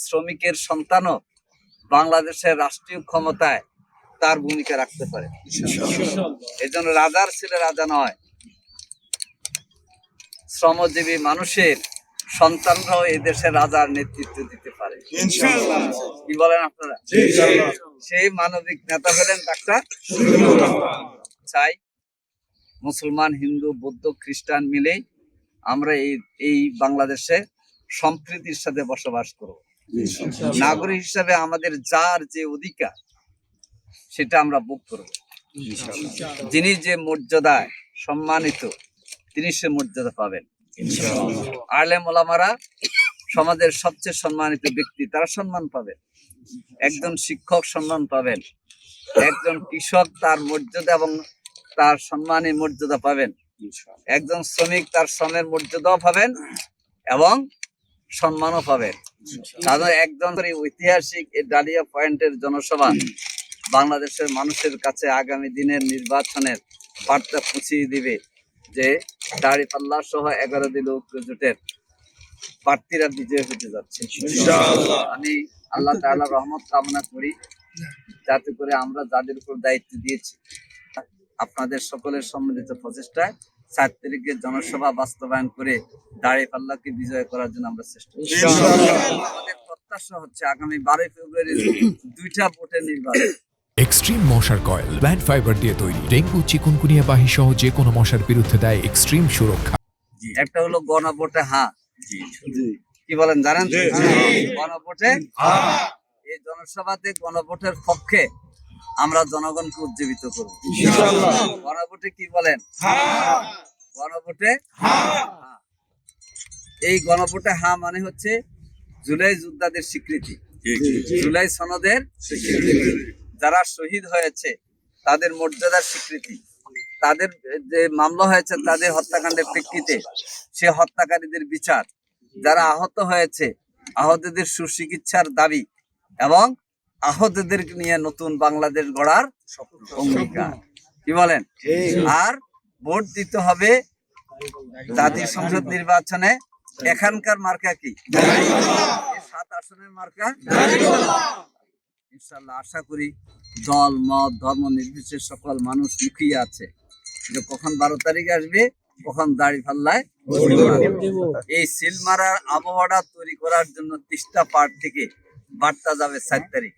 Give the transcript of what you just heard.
শ্রমিকের সন্তানও বাংলাদেশের রাষ্ট্রীয় ক্ষমতায় তার ভূমিকা রাখতে পারে। এই জন্য রাজার ছেলে রাজা নয়, শ্রমজীবী মানুষের সন্তানরাও এই দেশের রাজার নেতৃত্ব দিতে পারে। কি বলেন আপনারা? সেই মানবিক নেতা হলেন ডাক্তার। চাই মুসলমান, হিন্দু, বৌদ্ধ, খ্রিস্টান মিলেই আমরা এই বাংলাদেশে সম্প্রীতির সাথে বসবাস করব। নাগরিক হিসাবে আমাদের যার যে অধিকার সেটা আমরা ভোগ করব। যিনি যে মর্যাদায় সম্মানিত তিনি সে মর্যাদা পাবেন। আলেম ওলামারা সমাজের সবচেয়ে সম্মানিত ব্যক্তি, তারা সম্মান পাবেন। একজন শিক্ষক সম্মান পাবেন, একজন কৃষক তার মর্যাদা এবং তার সম্মানী মর্যাদা পাবেন, একজন শ্রমিক তার শ্রমের মর্যাদাও পাবেন এবং সম্মানও পাবেন। তাদের একজন ঐতিহাসিক এই ডালিয়া পয়েন্টের জনসভা বাংলাদেশের মানুষের কাছে আগামী দিনের নির্বাচনের বার্তা পৌঁছিয়ে দিবে যে দাঁড়িপাল্লা সহ 11 দলীয় ঐক্য জোটের প্রার্থীরা বিজয় হতে যাচ্ছে। আমি আল্লাহ তাআলার রহমত কামনা করি যাতে করে আমরা যাদের উপর দায়িত্ব দিয়েছি আপনাদের সকলের সম্মিলিত প্রচেষ্টায় 4 তারিখের জনসভা বাস্তবায়ন করে দাঁড়িপাল্লাকে বিজয় করার জন্য আমরা চেষ্টা করব। আমাদের প্রত্যাশা হচ্ছে আগামী 12 ফেব্রুয়ারি 2টা ভোটের নির্বাচন। এক্সট্রিম মশার কয়েল প্ল্যান্ট ফাইবার দিয়ে তৈরি, ডেঙ্গু, চিকুনগুনিয়া বাহি সহ যে কোনো মশার বিরুদ্ধে দেয় এক্সট্রিম সুরক্ষা। একটা হলো গণভোটে হ্যাঁ, কি বলেন জানেন? গণভোটে এই জনসভাতে গণভোটের পক্ষে আমরা জনগণকে উজ্জীবিত করব ইনশাআল্লাহ। গণভোটে কি বলেন? গণভোটে এই গণভোটে হ্যাঁ মানে হচ্ছে জুলাই যোদ্ধাদের স্বীকৃতি, জুলাই সনদের স্বীকৃতি, যারা শহীদ হয়েছে তাদের মর্যাদার স্বীকৃতি, তাদের যে মামলা হয়েছে তাদের হত্যাকাণ্ডের প্রেক্ষিতে সে হত্যাকারীদের বিচার, যারা আহত হয়েছে আহতদের সুচিকিৎসার দাবি এবং আহতদের নিয়ে নতুন বাংলাদেশ গড়ার অঙ্গীকার। কি বলেন? আর ভোট দিতে হবে জাতীয় সংসদ নির্বাচনে। এখানকার মার্কা কি? 7 আসনের মার্কা। ইনশাআল্লাহ আশা করি দল মত ধর্ম নির্বিশেষে সকল মানুষ মুখিয়ে আছে যে কখন 12 তারিখ আসবে, কখন দাঁড়িপাল্লায় এই সিল মারার আবহাওয়াটা তৈরি করার জন্য তিস্তা পাড় থেকে বার্তা যাবে 4 তারিখ।